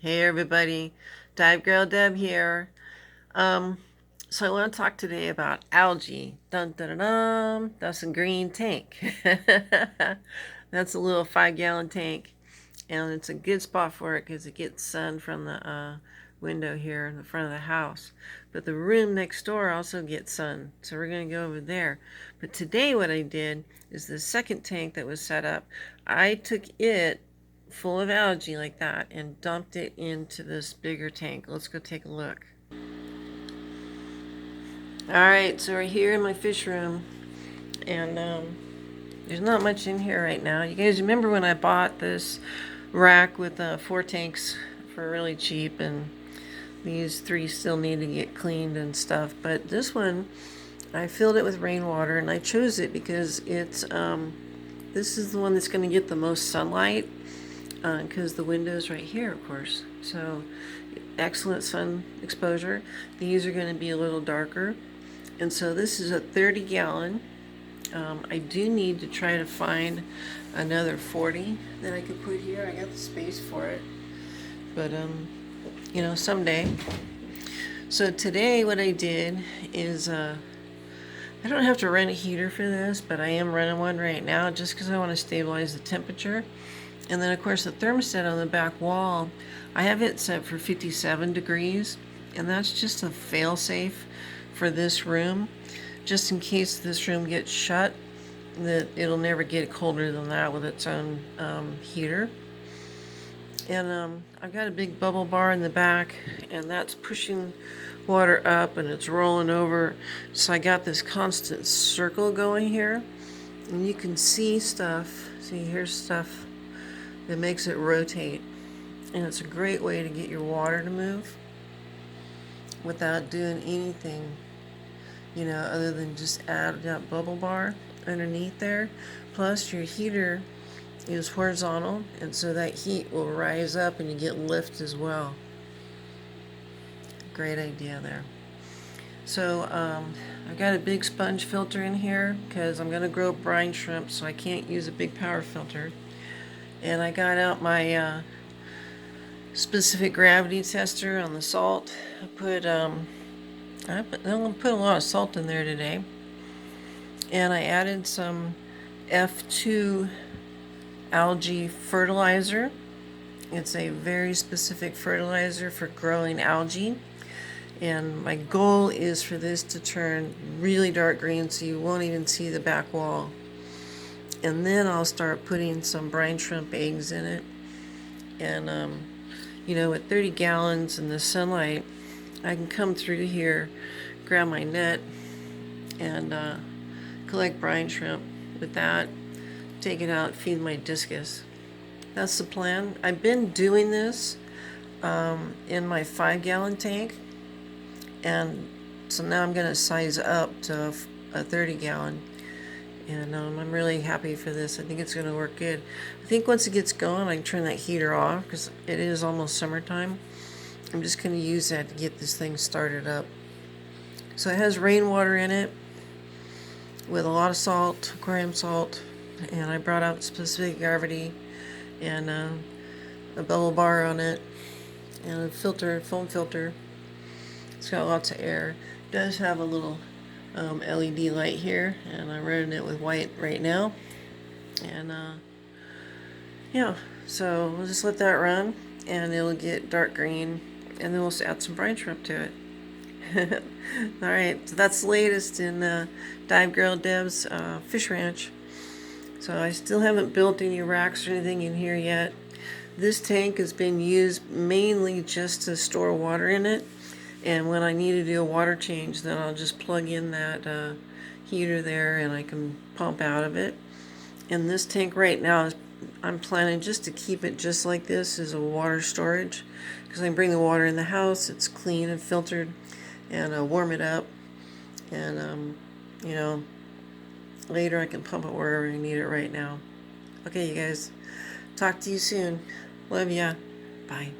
Hey everybody, DiveGirl Deb here. Um, so I want to talk today about algae. Dun dun dun dun. That's a green tank. That's a little 5-gallon tank, and it's a good spot for it because it gets sun from the window here in the front of the house. But the room next door also gets sun, so we're going to go over there. But today, what I did is the second tank that was set up, I took it full of algae like that and dumped it into this bigger tank. Let's go take a look. All right, so we're here in my fish room, and there's not much in here right now. You guys remember when I bought this rack with 4 tanks for really cheap, and these 3 still need to get cleaned and stuff. But this one, I filled it with rainwater, and I chose it because it's this is the one that's going to get the most sunlight because the window's right here, of course. So excellent sun exposure. These are going to be a little darker, and so this is a 30-gallon. I do need to try to find another 40 that I could put here. I got the space for it, but someday. So today what I did is I don't have to run a heater for this, but I am running one right now just because I want to stabilize the temperature. And then of course the thermostat on the back wall, I have it set for 57 degrees, and that's just a fail-safe for this room, just in case this room gets shut, that it'll never get colder than that with its own heater. And I've got a big bubble bar in the back, and that's pushing water up and it's rolling over. So I got this constant circle going here, and you can see stuff. See, here's stuff that makes it rotate, and it's a great way to get your water to move without doing anything, other than just add that bubble bar underneath there. Plus your heater is horizontal, and so that heat will rise up and you get lift as well. Great idea there. So I've got a big sponge filter in here because I'm going to grow brine shrimp, so I can't use a big power filter. And I got out my specific gravity tester on the salt. I'm going to put a lot of salt in there today. And I added some F2 algae fertilizer. It's a very specific fertilizer for growing algae, and my goal is for this to turn really dark green so you won't even see the back wall. And then I'll start putting some brine shrimp eggs in it, and with 30 gallons in the sunlight, I can come through here, grab my net, and collect brine shrimp with that, take it out, feed my discus. That's the plan. I've been doing this in my 5-gallon tank, and so now I'm going to size up to a 30-gallon, and I'm really happy for this. I think it's going to work good. I think once it gets going, I can turn that heater off because it is almost summertime. I'm just going to use that to get this thing started up. So it has rainwater in it with a lot of salt, aquarium salt, and I brought out specific gravity and a bubble bar on it, and a filter, foam filter. It's got lots of air. It does have a little LED light here, and I'm running it with white right now. And yeah, so we'll just let that run, and it'll get dark green, and then we'll add some brine shrimp to it. All right, so that's the latest in DiveGirl Deb's fish ranch. So I still haven't built any racks or anything in here yet. This tank has been used mainly just to store water in it, and when I need to do a water change, then I'll just plug in that heater there and I can pump out of it. And this tank right now, I'm planning just to keep it just like this as a water storage, because I can bring the water in the house, it's clean and filtered, and warm it up, and later I can pump it wherever I need it right now. Okay, you guys. Talk to you soon. Love ya. Bye.